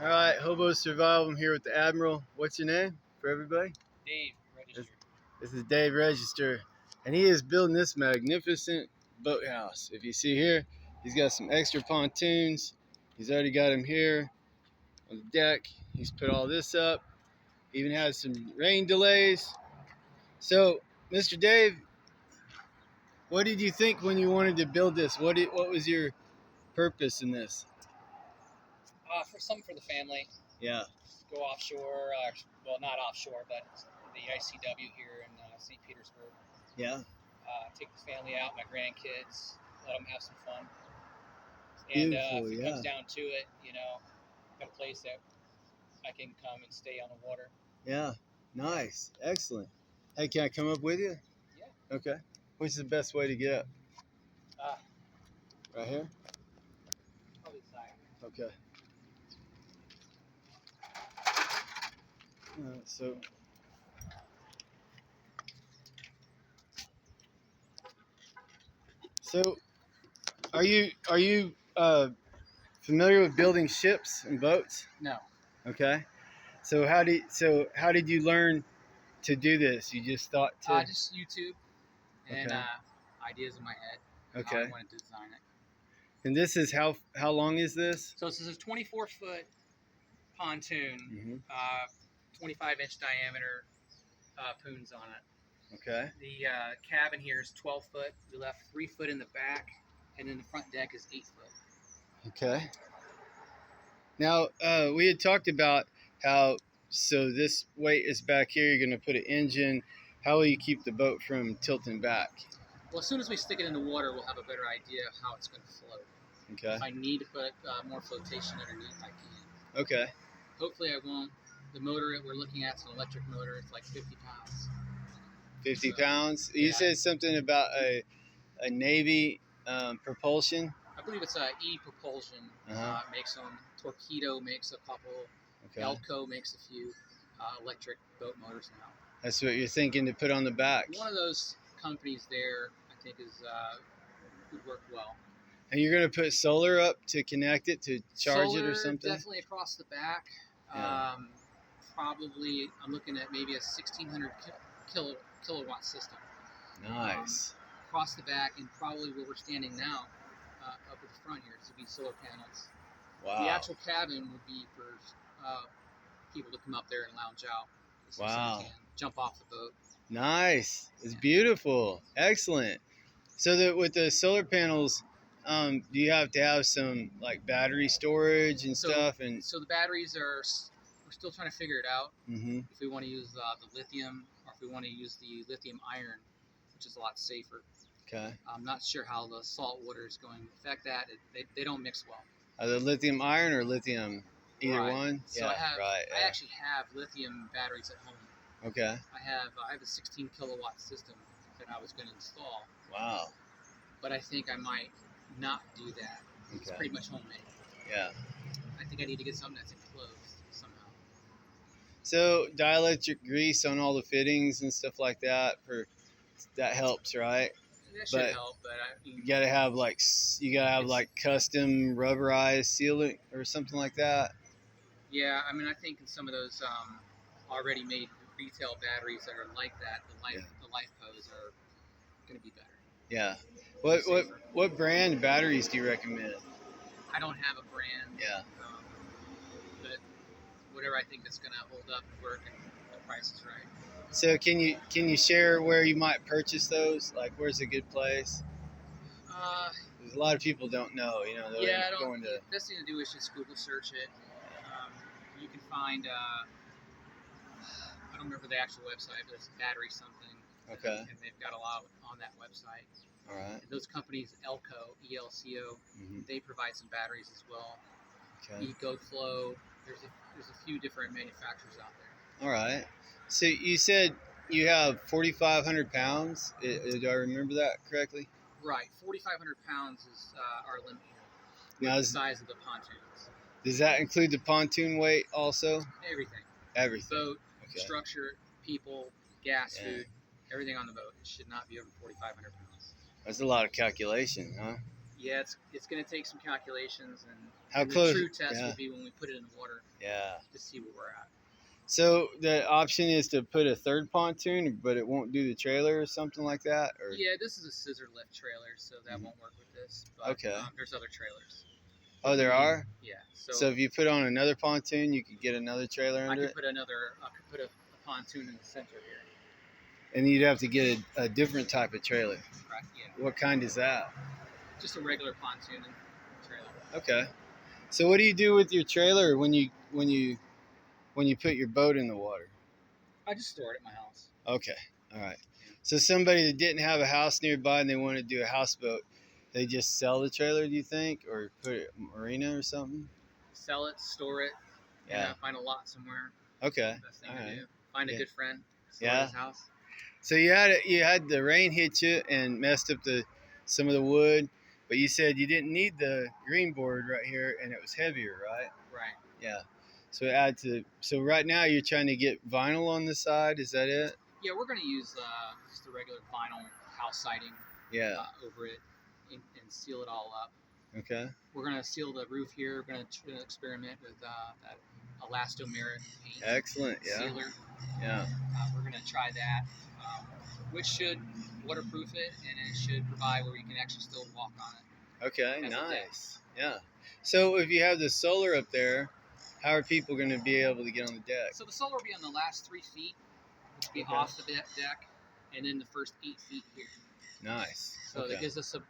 All right, Hobo Survival. I'm here with the Admiral. What's your name for everybody? Dave, register. This is Dave Register, and he is building this magnificent boathouse. If you see here, he's got some extra pontoons. He's already got them here on the deck. He's put all this up. Even has some rain delays. So, Mr. Dave, what did you think when you wanted to build this? What was your purpose in this? For something for the family. Yeah. Go offshore. Well, not offshore, but the ICW here in St. Petersburg. Yeah. Take the family out, my grandkids, let them have some fun. And Beautiful. if it Yeah. comes down to it, got a place that I can come and stay on the water. Yeah. Nice. Excellent. Hey, can I come up with you? Yeah. Okay. Which is the best way to get up? Right here? Probably the side. Okay. So are you familiar with building ships and boats? No. Okay. So how did you learn to do this? You just thought to Just YouTube and Okay. Ideas in my head. Okay. I wanted to design it. And this is how long is this? So this is a 24-foot pontoon, Mm-hmm. 25-inch diameter poons on it. Okay. The cabin here is 12 foot. We left 3 foot in the back, and then the front deck is 8 foot. Okay. Now, we had talked about how, so this weight is back here, you're going to put an engine. How will you keep the boat from tilting back? Well, as soon as we stick it in the water, we'll have a better idea of how it's going to float. Okay. If I need to put more flotation underneath, I can. Okay. Hopefully I won't. The motor that we're looking at is an electric motor. It's like 50 pounds. 50 pounds? You said something about a Navy propulsion? I believe it's E-Propulsion. Makes them. Torpedo makes a couple. Okay. Elco makes a few electric boat motors now. That's what you're thinking to put on the back. One of those companies there, I think, would work well. And you're going to put solar up to connect it to charge it or something? Definitely across the back. Yeah. Probably, I'm looking at maybe a 1600 kilowatt system. Nice. Across the back, and probably where we're standing now, up at the front here, to be solar panels. Wow. The actual cabin would be for people to come up there and lounge out. Wow. Jump off the boat. Nice. It's beautiful. Excellent. So that with the solar panels, do you have to have some like battery storage and stuff? And so the batteries we're still trying to figure it out. Mm-hmm. If we want to use the lithium, or if we want to use the lithium iron, which is a lot safer. Okay. I'm not sure how the salt water is going to affect that. They don't mix well. Are they lithium iron or lithium? Either one? So I actually have lithium batteries at home. Okay. I have a 16 kilowatt system that I was going to install. Wow. But I think I might not do that. Okay. It's pretty much homemade. Yeah. I think I need to get something that's enclosed somehow. So dielectric grease on all the fittings and stuff like that that helps, right? That should help, but you gotta have like custom rubberized sealant or something like that. Yeah, I mean, I think in some of those already made retail batteries that are like that, the LifePos are going to be better. Yeah. What brand batteries do you recommend? I don't have a brand. Yeah. But whatever I think that's going to hold up and work, and the price is right. So can you share where you might purchase those? Like, where's a good place? Because a lot of people don't know. The best thing to do is just Google search it. You can find. I don't remember the actual website, but it's battery something. Okay. And they've got a lot on that website. All right. And those companies, Elco, E-L-C-O, they provide some batteries as well. Okay. EcoFlow. There's a few different manufacturers out there. All right. So you said you have 4,500 pounds. Do I remember that correctly? Right. 4,500 pounds is our limit here. Now, the size of the pontoons. Does that include the pontoon weight also? Everything. Everything. Boat, structure, people, gas, food, everything on the boat. It should not be over 4,500 pounds. That's a lot of calculation, huh? Yeah, it's going to take some calculations, How and the close? true test Yeah. will be when we put it in the water Yeah. to see where we're at. So the option is to put a third pontoon, but it won't do the trailer or something like that, or Yeah, this is a scissor lift trailer, so that won't work with this. But okay. there's other trailers. Oh, there are. Yeah. So if you put on another pontoon, you could get another trailer I under could it, put another. I could put a pontoon in the center here. and you'd have to get a different type of trailer. Right. Yeah. What kind is that? Just a regular pontoon trailer. Okay. So what do you do with your trailer when you put your boat in the water? I just store it at my house. Okay. All right. So somebody that didn't have a house nearby and they want to do a houseboat, they just sell the trailer, do you think, or put it in a marina or something? Sell it, store it, Yeah. find a lot somewhere. Okay. Best thing All to right. do. Find a Yeah. good friend. Store Yeah. at his house. So you had the rain hit you and messed up some of the wood, but you said you didn't need the green board right here and it was heavier, right? Right. Yeah. So right now you're trying to get vinyl on the side, is that it? Yeah, we're gonna use just a regular vinyl house siding Yeah. over it and seal it all up. Okay. We're gonna seal the roof here. We're gonna experiment with that elastomeric paint Excellent. Yeah. sealer. Yeah. We're gonna try that, which should waterproof it, and it should provide where you can actually still walk on it. Okay. As a deck. Nice. Yeah. So if you have the solar up there, how are people going to be able to get on the deck? So the solar will be on the last 3 feet, which will be Okay. off the deck, and then the first 8 feet here. Nice. So Okay. that gives us a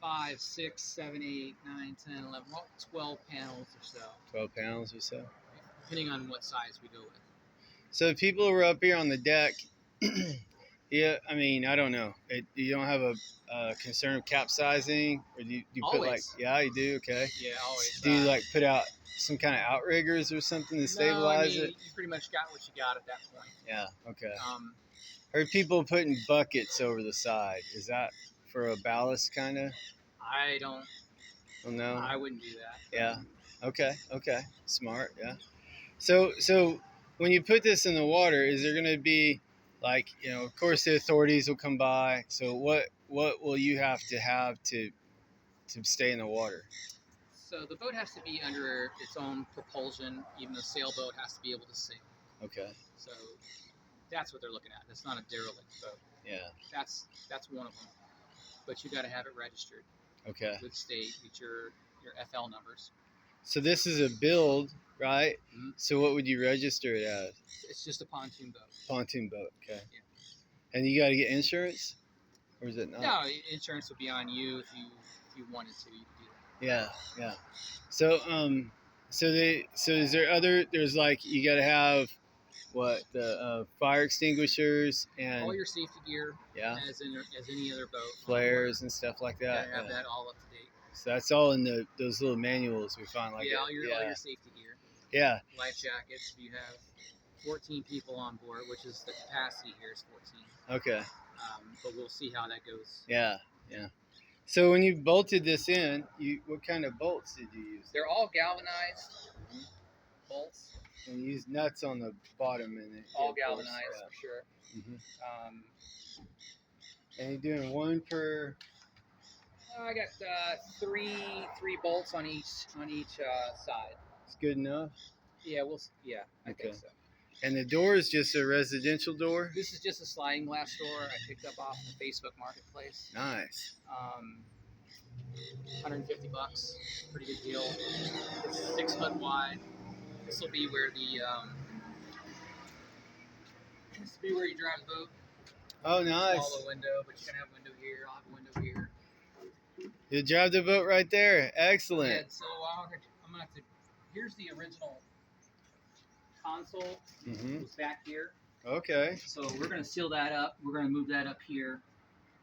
5, 6, 7, 8, 9, 10, 11, 12 panels or so, 12 pounds or so. depending on what size we go with. So the people who are up here on the deck, yeah, I mean, I don't know. You don't have a concern of capsizing, or do you put like? Always. Yeah, you do. Okay. Yeah, always. Do you like put out some kind of outriggers or something to stabilize no, I mean, it? you pretty much got what you got at that point. Yeah. Okay. Um, Heard people putting buckets over the side. Is that for a ballast kind of? I don't. Oh no. I wouldn't do that. Yeah. Okay. Okay. Smart. Yeah. So when you put this in the water, is there going to be like, of course the authorities will come by. So what will you have to stay in the water? So the boat has to be under its own propulsion. Even the sailboat has to be able to sail. Okay. So that's what they're looking at. It's not a derelict boat. Yeah. That's one of them. But you got to have it registered Okay. with state, get your FL numbers. So this is a build, right? Mhm. So what would you register it as? It's just a pontoon boat. Pontoon boat. Okay. Yeah. And you got to get insurance, or is it not? No, insurance would be on you if you wanted to. You could do that. Yeah. Yeah. So so is there's like you got to have what the fire extinguishers and All your safety gear, yeah, as any other boat, flares and stuff like You that. gotta have that all up to date. So that's all in those little manuals we find. Like all your safety gear, yeah, life jackets. You have 14 people on board, which is the capacity here is 14. okay, But we'll see how that goes. yeah. So when you bolted this in, what kind of bolts did you use? They're all galvanized bolts. And you used nuts on the bottom and All galvanized for sure. Mm-hmm. And you're doing one per. I got three bolts on each side. It's good enough. Yeah, I Okay. think so. And the door is just a residential door. This is just a sliding glass door I picked up off the Facebook Marketplace. Nice. $150, pretty good deal. It's 6 foot wide. This will be where you drive the boat. Oh, nice. Small window, but you can have a window here. I'll have a window here. You drive the boat right there. Excellent. Yeah, so I'm gonna have to. Here's the original console. Mm-hmm. It's back here. Okay. So we're gonna seal that up. We're gonna move that up here,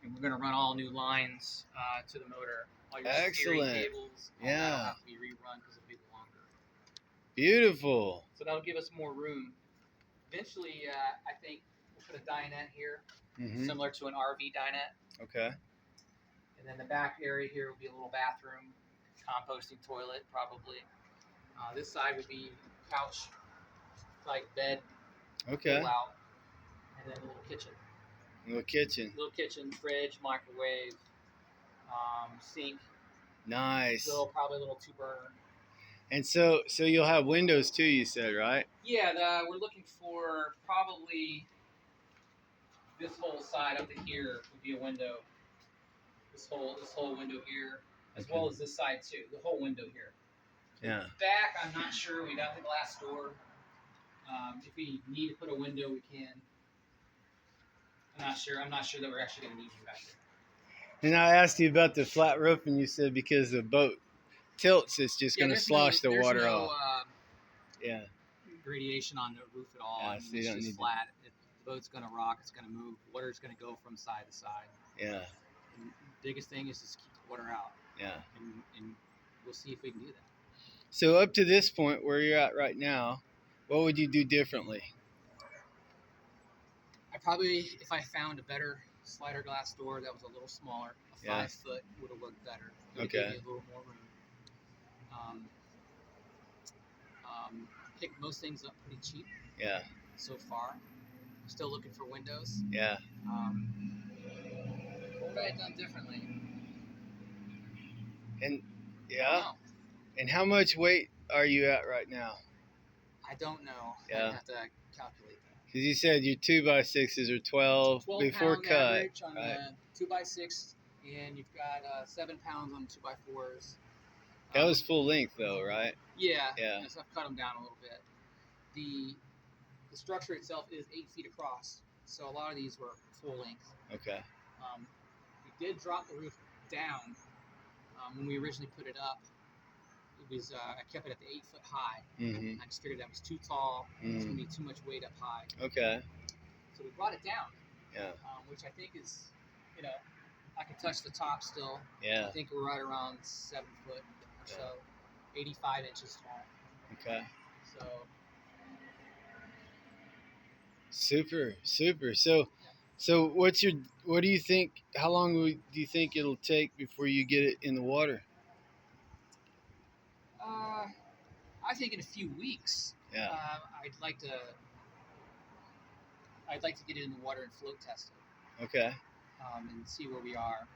and we're gonna run all new lines to the motor. All your steering Excellent. cables. All Yeah. that'll have to be rerun because it'll be longer. Beautiful. So that'll give us more room. Eventually, I think we'll put a dinette here, Mm-hmm. similar to an RV dinette. Okay. And then the back area here will be a little bathroom, composting toilet probably. This side would be couch, like bed, Okay. pull out, and then a little kitchen. Little kitchen. Little kitchen, fridge, microwave, Sink, Nice. probably a little two burner. And so you'll have windows too, you said, right? Yeah, we're looking for probably this whole side up to here would be a window. This whole window here, as Okay. well as this side too. The whole window here. Yeah. Back, I'm not sure. We got the glass door. If we need to put a window, we can. I'm not sure. I'm not sure that we're actually going to need one back there. And I asked you about the flat roof, and you said because the boat tilts, it's just going to slosh the water off. Yeah. Radiation on the roof at all. Yeah, I mean, so you it's don't just need flat. The boat's going to rock. It's going to move. Water's going to go from side to side. Yeah. And the biggest thing is just keep the water out. Yeah. And we'll see if we can do that. So up to this point where you're at right now, what would you do differently? I probably, if I found a better slider glass door that was a little smaller, a 5 foot would have worked better. It would give me a little more room. Picked most things up pretty cheap. Yeah. So far, still looking for windows. Yeah. What would I have done differently? And and how much weight are you at right now? I don't know. Yeah. I have to calculate that. Because you said your 2x6s are 12 before pound cut. Average on right? the 2x6, and you've got 7 pounds on 2x4s. That was full length though, right? Yeah. Yeah. So I've cut them down a little bit. The structure itself is 8 feet across, so a lot of these were full length. Okay. We did drop the roof down when we originally put it up. It was I kept it at the 8 foot high. Mm-hmm. I just figured that was too tall. Mm-hmm. It's gonna be too much weight up high. Okay. So we brought it down. Yeah. Which I think is, I can touch the top still. Yeah. I think we're right around 7 foot or so, 85 inches tall. Okay. So. Super. So what do you think? How long do you think it'll take before you get it in the water? I think in a few weeks. Yeah. I'd like to get it in the water and float test it. Okay. And see where we are.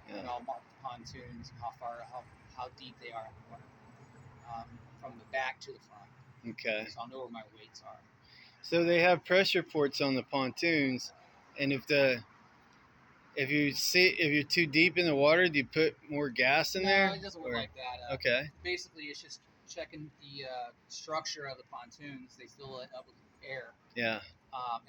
Yeah. And I'll mark the pontoons and how deep they are in the water, from the back to the front. Okay. So I'll know where my weights are. So they have pressure ports on the pontoons, and if you're too deep in the water, do you put more gas in there? No, it doesn't work like that. Okay. Basically, it's just checking the structure of the pontoons. They fill it up with air. Yeah.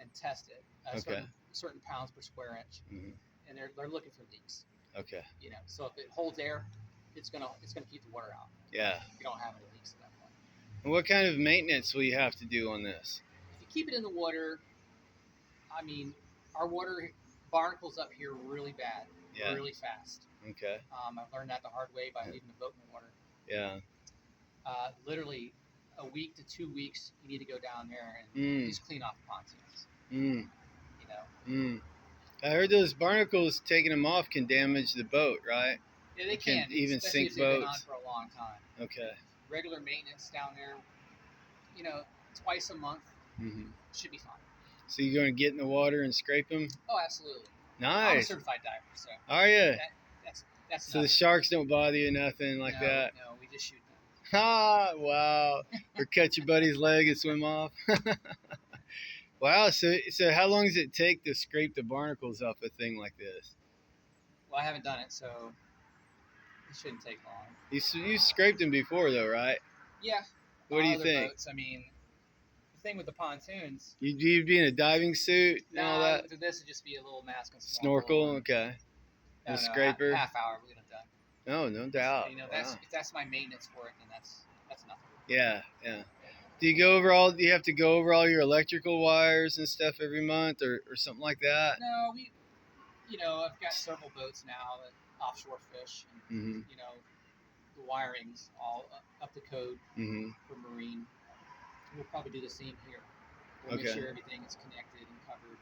And test it. Okay. Certain pounds per square inch. Mm-hmm. And they're looking for leaks. Okay. So if it holds air, it's gonna keep the water out. Yeah. You don't have any leaks at that point. And what kind of maintenance will you have to do on this? If you keep it in the water, I mean, our water barnacles up here really bad, really fast. Okay. I've learned that the hard way by leaving the boat in the water. Yeah. Literally, a week to 2 weeks, you need to go down there and just clean off the pontoons. I heard those barnacles, taking them off can damage the boat, right? Yeah, they can even especially sink if they've been boats. on for a long time. Okay. Regular maintenance down there, twice a month should be fine. So you're going to get in the water and scrape them? Oh, absolutely. Nice. I'm a certified diver, so. Are you? That's so nothing. The sharks don't bother you, nothing like that? No, we just shoot them. Ha! Wow. Or cut your buddy's leg and swim off. Wow. So how long does it take to scrape the barnacles off a thing like this? Well, I haven't done it, so it shouldn't take long. You scraped them before, though, right? Yeah. What do you think? Boats, I mean, the thing with the pontoons. You'd be in a diving suit and all that? No, this would just be a little mask and snorkel. Okay. And a scraper. Half hour, we're gonna done. No, no doubt. So, if that's my maintenance for it, then that's nothing. Yeah. Do you have to go over all your electrical wires and stuff every month or something like that? No, I've got several boats now that offshore fish, and the wiring's all up to code for marine. We'll probably do the same here. We'll make sure everything is connected and covered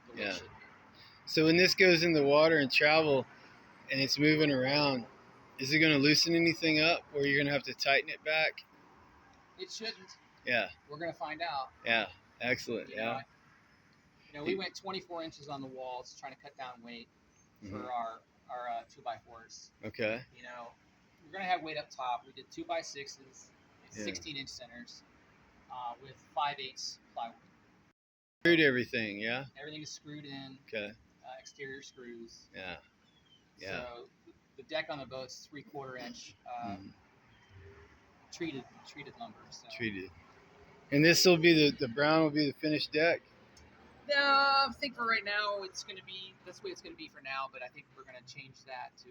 the way it should be. So when this goes in the water and travel and it's moving around, is it going to loosen anything up or you're going to have to tighten it back? It shouldn't. Yeah. We're going to find out. Yeah. Excellent. We went 24 inches on the walls trying to cut down weight for our our 2x4s. Okay. You know, we're gonna have weight up top. We did 2x6s, Yeah. 16-inch centers, with 5/8 plywood. Screwed everything, yeah. Everything is screwed in. Okay. Exterior screws. Yeah. Yeah. So the deck on the boat's 3/4 inch treated lumber. So. Treated. And this will be the brown will be the finished deck. I think for right now it's going to be that's the way it's going to be for now. But I think we're going to change that to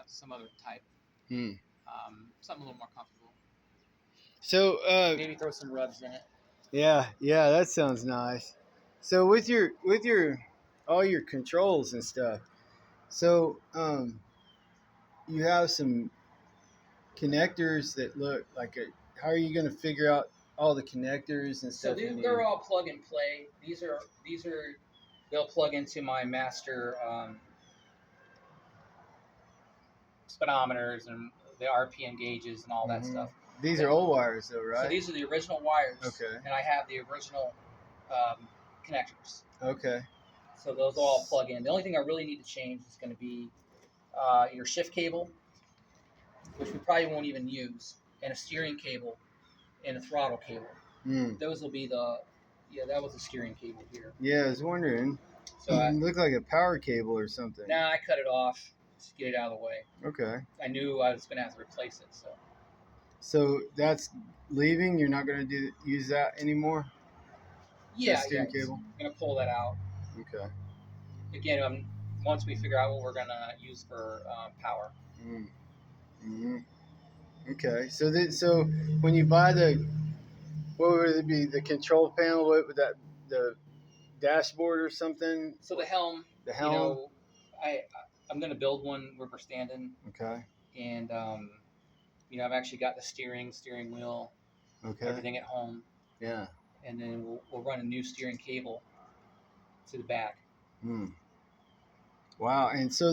some other type, something a little more comfortable. So maybe throw some rubs in it. Yeah, that sounds nice. So with your all your controls and stuff, so you have some connectors that look like a. How are you going to figure out all the connectors and stuff? So they're all plug and play. These are they'll plug into my master speedometers and the RPM gauges and all that stuff. These are old wires though, right? So these are the original wires. Okay. And I have the original connectors. Okay. So those all plug in. The only thing I really need to change is going to be your shift cable, which we probably won't even use, and a steering cable and a throttle cable. Those will be that was the steering cable here. Yeah, I was wondering. So it looked like a power cable or something. Nah, I cut it off just to get it out of the way. Okay. I knew I was going to have to replace it, so. So that's leaving? You're not going to use that anymore? Yeah, steering cable? I'm going to pull that out. Okay. Again, once we figure out what we're going to use for power. Okay. So when you buy what would it be? The control panel? What would that? The dashboard or something? So the helm. The helm. You know, I'm going to build one where we're standing. Okay. And I've actually got the steering wheel. Okay. Everything at home. Yeah. And then we'll run a new steering cable to the back. Wow. And so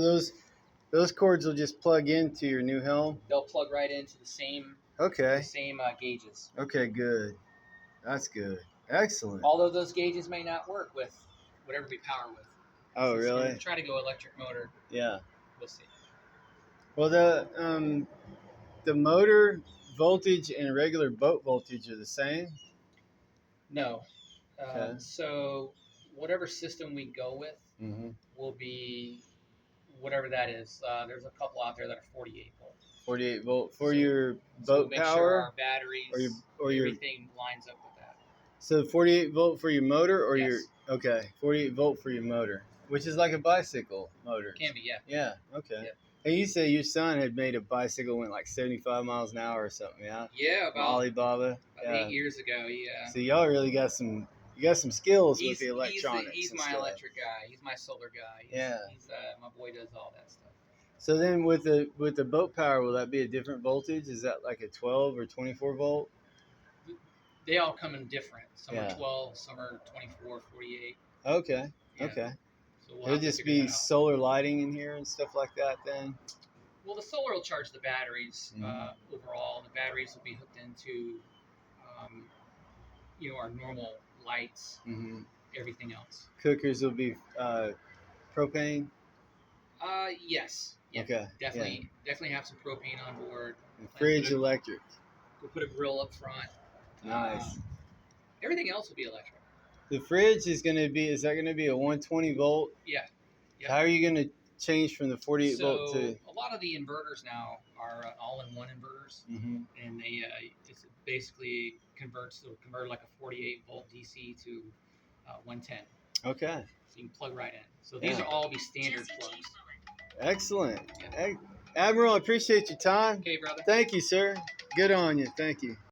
those cords will just plug into your new helm? They'll plug right into the same. Okay. The same gauges. Okay. Good. That's good. Excellent. Although those gauges may not work with whatever we power with. Oh, really? So we'll try to go electric motor. Yeah. We'll see. Well, the motor voltage and regular boat voltage are the same? No. Okay. So whatever system we go with will be whatever that is. There's a couple out there that are 48 volt. 48 volt for your boat make power? Sure our batteries, or everything lines up with that. So 48 volt for your motor or yes. 48 volt for your motor, which is like a bicycle motor. Can be, yeah. Yeah, okay. Yeah. And you say your son had made a bicycle went like 75 miles an hour or something, yeah? Yeah, about Alibaba. About 8 years ago, yeah. So y'all really got some skills with the electronics. He's my electric guy. He's my solar guy. He's my boy does all that stuff. So then with the boat power, will that be a different voltage? Is that like a 12 or 24 volt? They all come in different. Some Yeah. are 12, some are 24, 48. Okay. Yeah. Okay. So we'll There'll just be solar lighting in here and stuff like that then? Well, the solar will charge the batteries overall. The batteries will be hooked into, our normal lights, everything else. Cookers will be propane? Yes. Yeah, okay. Definitely have some propane on board. And fridge electric. We'll put a grill up front. Nice. Everything else will be electric. The fridge is that going to be a 120 volt? Yeah. Yep. How are you going to change from the 48 volt to? A lot of the inverters now are all-in-one inverters, and they it's basically convert like a 48 volt DC to 110. Okay. So you can plug right in. So these will all be standard plugs. Excellent. Yeah. Admiral, I appreciate your time. Okay, brother. Thank you, sir. Good on you. Thank you.